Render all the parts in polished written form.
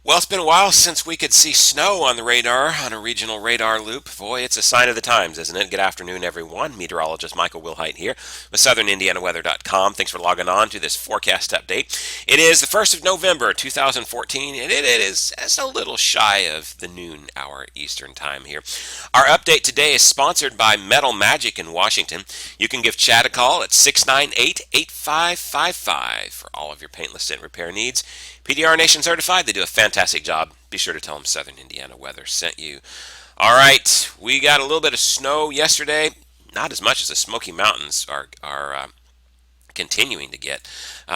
Well, it's been a while since we could see snow on the radar on a regional radar loop. Boy, it's a sign of the times, isn't it? Good afternoon, everyone. Meteorologist Michael Wilhite here with SouthernIndianaWeather.com. Thanks for logging on to this forecast update. It is the 1st of November, 2014, and it is a little shy of the noon hour Eastern Time here. Our update today is sponsored by Metal Magic in Washington. You can give Chad a call at 698-8555 for all of your paintless tint repair needs. PDR Nation certified. They do a fantastic job. Be sure to tell them Southern Indiana Weather sent you. All right, we got a little bit of snow yesterday. Not as much as the Smoky Mountains are continuing to get.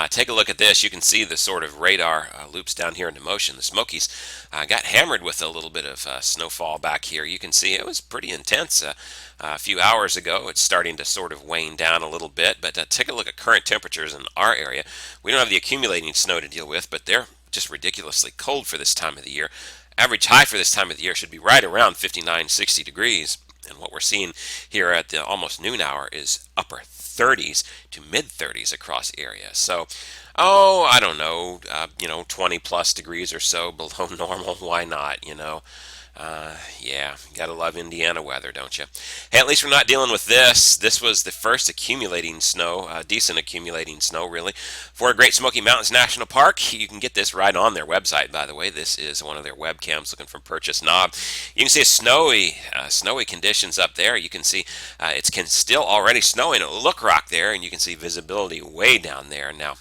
Take a look at this. You can see the sort of radar loops down here into motion. The Smokies got hammered with a little bit of snowfall back here. You can see it was pretty intense a few hours ago. It's starting to sort of wane down a little bit, but take a look at current temperatures in our area. We don't have the accumulating snow to deal with, but they're just ridiculously cold for this time of the year. Average high for this time of the year should be right around 59, 60 degrees. And what we're seeing here at the almost noon hour is upper 30s to mid 30s across areas. So, I don't know, 20 plus degrees or so below normal. Why not, yeah, you gotta love Indiana weather, don't you? Hey, at least we're not dealing with this. This was the first accumulating snow, decent accumulating snow, really, for Great Smoky Mountains National Park. You can get this right on their website, by the way. This is one of their webcams looking for Purchase Knob. You can see snowy conditions up there. You can see it's still already snowing at Look Rock there, and you can see visibility way down there. Now,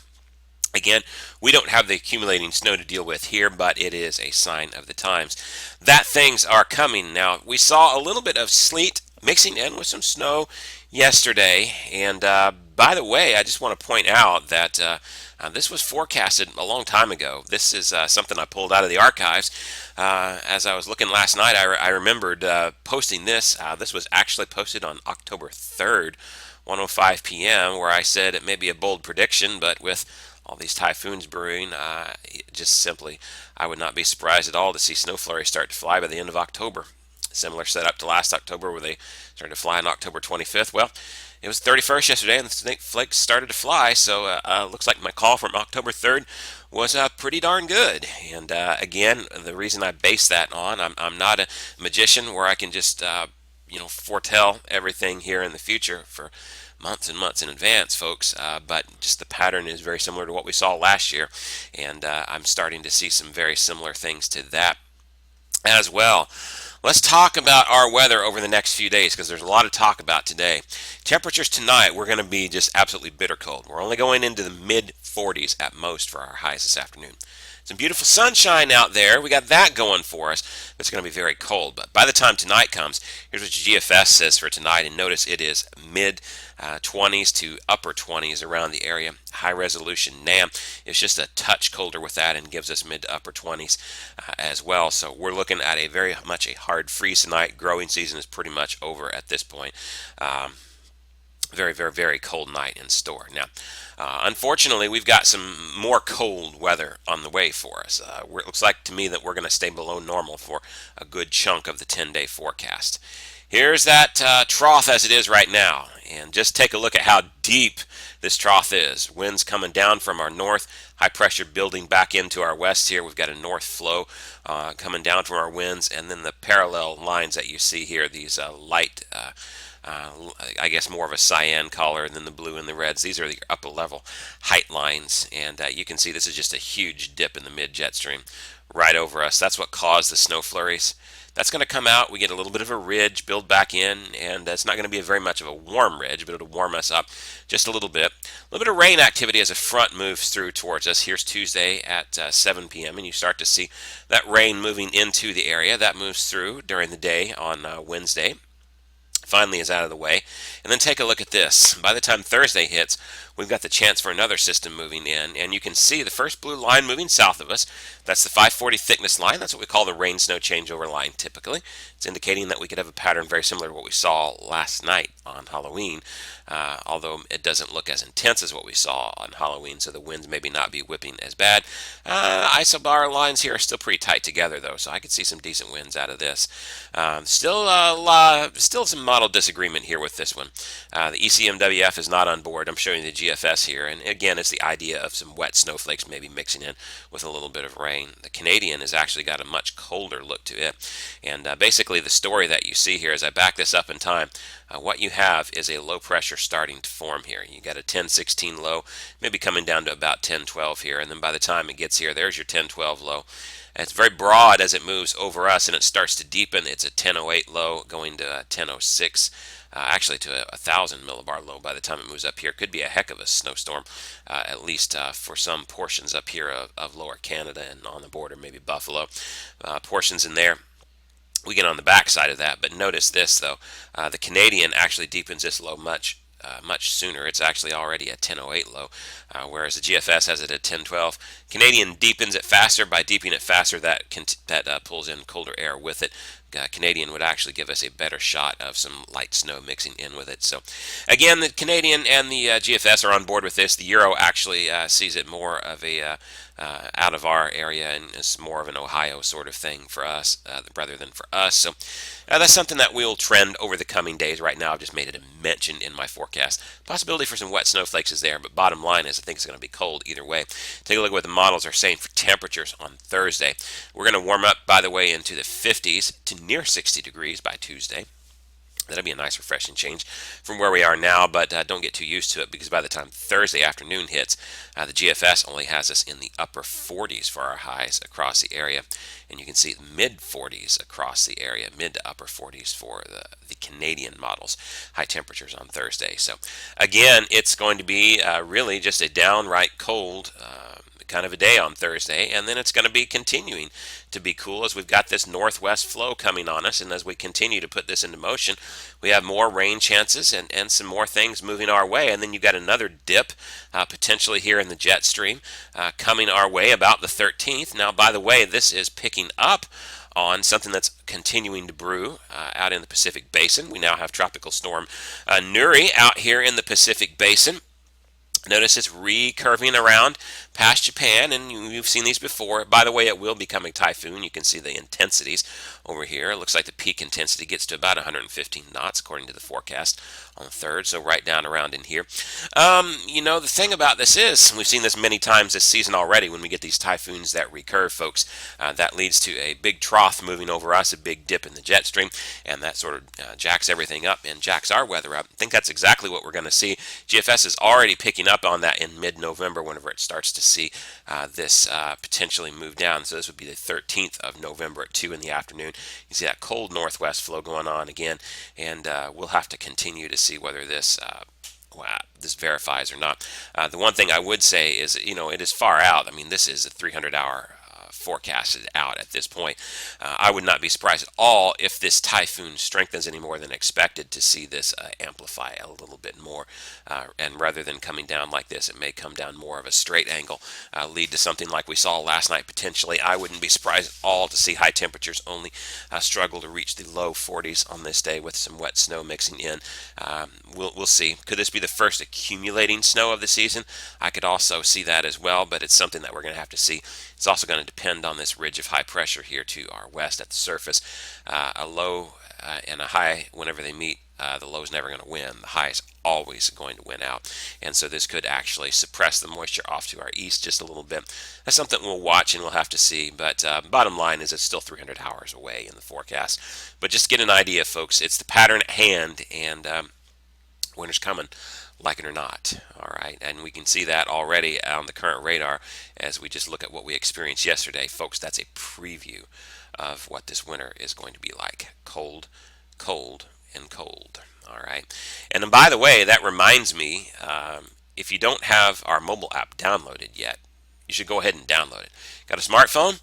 again, we don't have the accumulating snow to deal with here, but it is a sign of the times that things are coming. Now, we saw a little bit of sleet mixing in with some snow yesterday, and by the way, I just want to point out that this was forecasted a long time ago. This is something I pulled out of the archives. As I was looking last night, I remembered posting this. This was actually posted on October 3rd, 1:05 p.m., where I said it may be a bold prediction, but with all these typhoons brewing, just simply, I would not be surprised at all to see snow flurries start to fly by the end of October. Similar setup to last October where they started to fly on October 25th. Well, it was 31st yesterday and the snake flakes started to fly, so looks like my call from October 3rd was pretty darn good. And again, the reason I base that on, I'm not a magician where I can just foretell everything here in the future for months and months in advance, folks, but just the pattern is very similar to what we saw last year, and I'm starting to see some very similar things to that as well. Let's talk about our weather over the next few days because there's a lot to talk about today. Temperatures tonight, we're going to be just absolutely bitter cold. We're only going into the mid 40s at most for our highs this afternoon. Some beautiful sunshine out there. We got that going for us. It's going to be very cold. But by the time tonight comes, here's what GFS says for tonight. And notice it is mid 20s to upper 20s around the area. High resolution NAM is just a touch colder with that and gives us mid to upper 20s as well. So we're looking at a very much a hard freeze tonight. Growing season is pretty much over at this point. Very, very, very cold night in store. Now, unfortunately, we've got some more cold weather on the way for us. It looks like to me that we're going to stay below normal for a good chunk of the 10-day forecast. Here's that trough as it is right now, and just take a look at how deep this trough is. Winds coming down from our north, high pressure building back into our west here. We've got a north flow coming down from our winds, and then the parallel lines that you see here, these light I guess more of a cyan color than the blue and the reds. These are the upper level height lines, and you can see this is just a huge dip in the mid jet stream right over us. That's what caused the snow flurries. That's going to come out. We get a little bit of a ridge build back in, and it's not going to be very much of a warm ridge, but it'll warm us up just a little bit. A little bit of rain activity as a front moves through towards us. Here's Tuesday at 7 p.m., and you start to see that rain moving into the area. That moves through during the day on Wednesday. Finally is out of the way. And then take a look at this. By the time Thursday hits, we've got the chance for another system moving in, and you can see the first blue line moving south of us. That's the 540 thickness line. That's what we call the rain-snow changeover line typically. It's indicating that we could have a pattern very similar to what we saw last night on Halloween, although it doesn't look as intense as what we saw on Halloween, so the winds maybe not be whipping as bad. Isobar lines here are still pretty tight together, though, so I could see some decent winds out of this. Still some model disagreement here with this one. The ECMWF is not on board. I'm showing you the GFS here, and again, it's the idea of some wet snowflakes maybe mixing in with a little bit of rain. The Canadian has actually got a much colder look to it, and basically the story that you see here, as I back this up in time, what you have is a low pressure starting to form here. You got a 10-16 low, maybe coming down to about 10-12 here, and then by the time it gets here, there's your 10-12 low. And it's very broad as it moves over us, and it starts to deepen. It's a 1008 low going to a 1006, actually to a 1,000 millibar low by the time it moves up here. Could be a heck of a snowstorm, at least for some portions up here of lower Canada and on the border, maybe Buffalo. Portions in there. We get on the back side of that, but notice this though, the Canadian actually deepens this low much sooner. It's actually already a 1008 low, whereas the GFS has it at 1012. Canadian deepens it faster. By deepening it faster, that pulls in colder air with it. Canadian would actually give us a better shot of some light snow mixing in with it. So again, the Canadian and the GFS are on board with this. The Euro actually sees it more of a out of our area, and it's more of an Ohio sort of thing for us rather than for us. So that's something that will trend over the coming days. Right now, I've just made it a mention in my forecast. Possibility for some wet snowflakes is there, but bottom line is I think it's going to be cold either way. Take a look at what the models are saying for temperatures on Thursday. We're going to warm up, by the way, into the 50s to near 60 degrees by Tuesday. That'll be a nice refreshing change from where we are now, but don't get too used to it, because by the time Thursday afternoon hits, the GFS only has us in the upper 40s for our highs across the area, and you can see mid 40s across the area, mid to upper 40s for the Canadian models, high temperatures on Thursday. So again, it's going to be really just a downright cold kind of a day on Thursday, and then it's going to be continuing to be cool as we've got this northwest flow coming on us, and as we continue to put this into motion, we have more rain chances and some more things moving our way, and then you've got another dip potentially here in the jet stream coming our way about the 13th. Now, by the way, this is picking up on something that's continuing to brew out in the Pacific Basin. We now have Tropical Storm Nuri out here in the Pacific Basin. Notice it's recurving around past Japan, and you've seen these before. By the way, it will become a typhoon. You can see the intensities over here. It looks like the peak intensity gets to about 115 knots according to the forecast on the 3rd, so right down around in here. The thing about this is, we've seen this many times this season already when we get these typhoons that recurve, folks. That leads to a big trough moving over us, a big dip in the jet stream, and that sort of jacks everything up and jacks our weather up. I think that's exactly what we're going to see. GFS is already picking up on that in mid-November whenever it starts to see this potentially move down. So this would be the 13th of November at 2 in the afternoon. You can see that cold northwest flow going on again, and we'll have to continue to see whether this this verifies or not. The one thing I would say is, it is far out. I mean, this is a 300-hour forecasted out at this point. I would not be surprised at all if this typhoon strengthens any more than expected to see this amplify a little bit more. And rather than coming down like this, it may come down more of a straight angle, lead to something like we saw last night potentially. I wouldn't be surprised at all to see high temperatures only struggle to reach the low 40s on this day with some wet snow mixing in. We'll see. Could this be the first accumulating snow of the season? I could also see that as well, but it's something that we're going to have to see. It's also going to depend on this ridge of high pressure here to our west at the surface. A low and a high, whenever they meet, the low is never going to win. The high is always going to win out. And so this could actually suppress the moisture off to our east just a little bit. That's something we'll watch and we'll have to see. But bottom line is it's still 300 hours away in the forecast. But just get an idea, folks. It's the pattern at hand, and winter's coming, like it or not. All right, and we can see that already on the current radar as we just look at what we experienced yesterday. Folks, that's a preview of what this winter is going to be like. Cold, cold, and cold. All right, and then by the way, that reminds me, if you don't have our mobile app downloaded yet, you should go ahead and download it. Got a smartphone?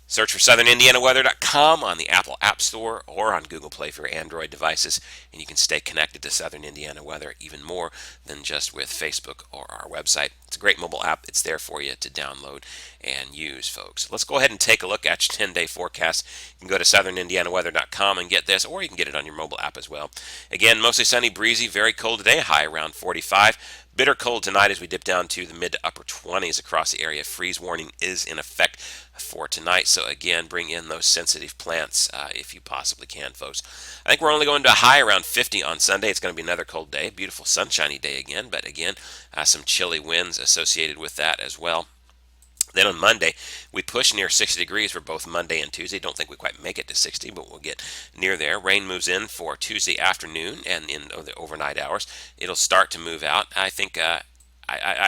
Search for southernIndianaweather.com on the Apple App Store or on Google Play for your Android devices, and you can stay connected to Southern Indiana Weather even more than just with Facebook or our website. It's a great mobile app. It's there for you to download and use, folks. Let's go ahead and take a look at your 10-day forecast. You can go to southernIndianaweather.com and get this, or you can get it on your mobile app as well. Again, mostly sunny, breezy, very cold today, high around 45. Bitter cold tonight as we dip down to the mid to upper 20s across the area. Freeze warning is in effect for tonight. So again, bring in those sensitive plants if you possibly can, folks. I think we're only going to a high around 50 on Sunday. It's going to be another cold day. Beautiful sunshiny day again, but again, some chilly winds associated with that as well. Then on Monday, we push near 60 degrees for both Monday and Tuesday. Don't think we quite make it to 60, but we'll get near there. Rain moves in for Tuesday afternoon and in the overnight hours. It'll start to move out. I think I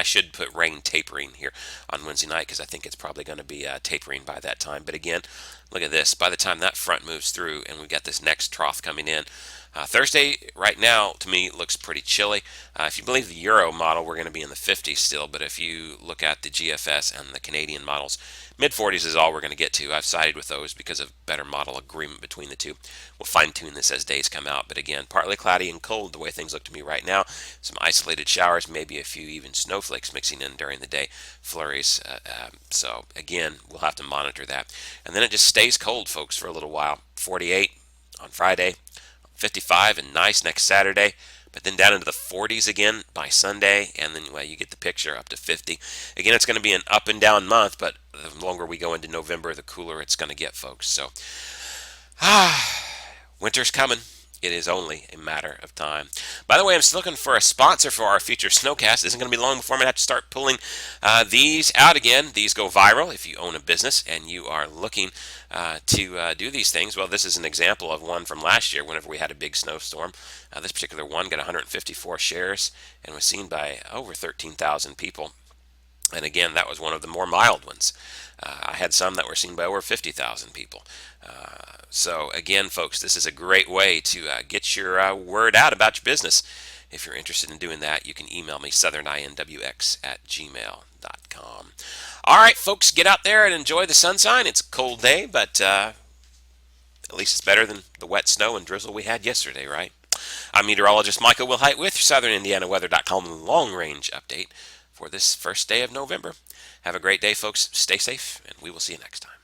should put rain tapering here on Wednesday night because I think it's probably going to be tapering by that time. But again, look at this. By the time that front moves through and we've got this next trough coming in, Thursday, right now, to me, looks pretty chilly. If you believe the Euro model, we're going to be in the 50s still, but if you look at the GFS and the Canadian models, mid-40s is all we're going to get to. I've sided with those because of better model agreement between the two. We'll fine-tune this as days come out, but again, partly cloudy and cold the way things look to me right now. Some isolated showers, maybe a few even snowflakes mixing in during the day, flurries. So again, we'll have to monitor that. And then it just stays cold, folks, for a little while. 48 on Friday. 55 and nice next Saturday, but then down into the 40s again by Sunday, and then well, you get the picture, up to 50. Again, it's going to be an up and down month, but the longer we go into November, the cooler it's going to get, folks. So, winter's coming. It is only a matter of time. By the way, I'm still looking for a sponsor for our future snowcast. It isn't going to be long before I'm going to have to start pulling these out again. These go viral if you own a business and you are looking to do these things. Well, this is an example of one from last year whenever we had a big snowstorm. This particular one got 154 shares and was seen by over 13,000 people. And again, that was one of the more mild ones. I had some that were seen by over 50,000 people. So again, folks, this is a great way to get your word out about your business. If you're interested in doing that, you can email me, southerninwx@gmail.com. All right, folks, get out there and enjoy the sunshine. It's a cold day, but at least it's better than the wet snow and drizzle we had yesterday, right? I'm Meteorologist Michael Wilhite with SouthernIndianaWeather.com long-range update for this first day of November. Have a great day, folks. Stay safe, and we will see you next time.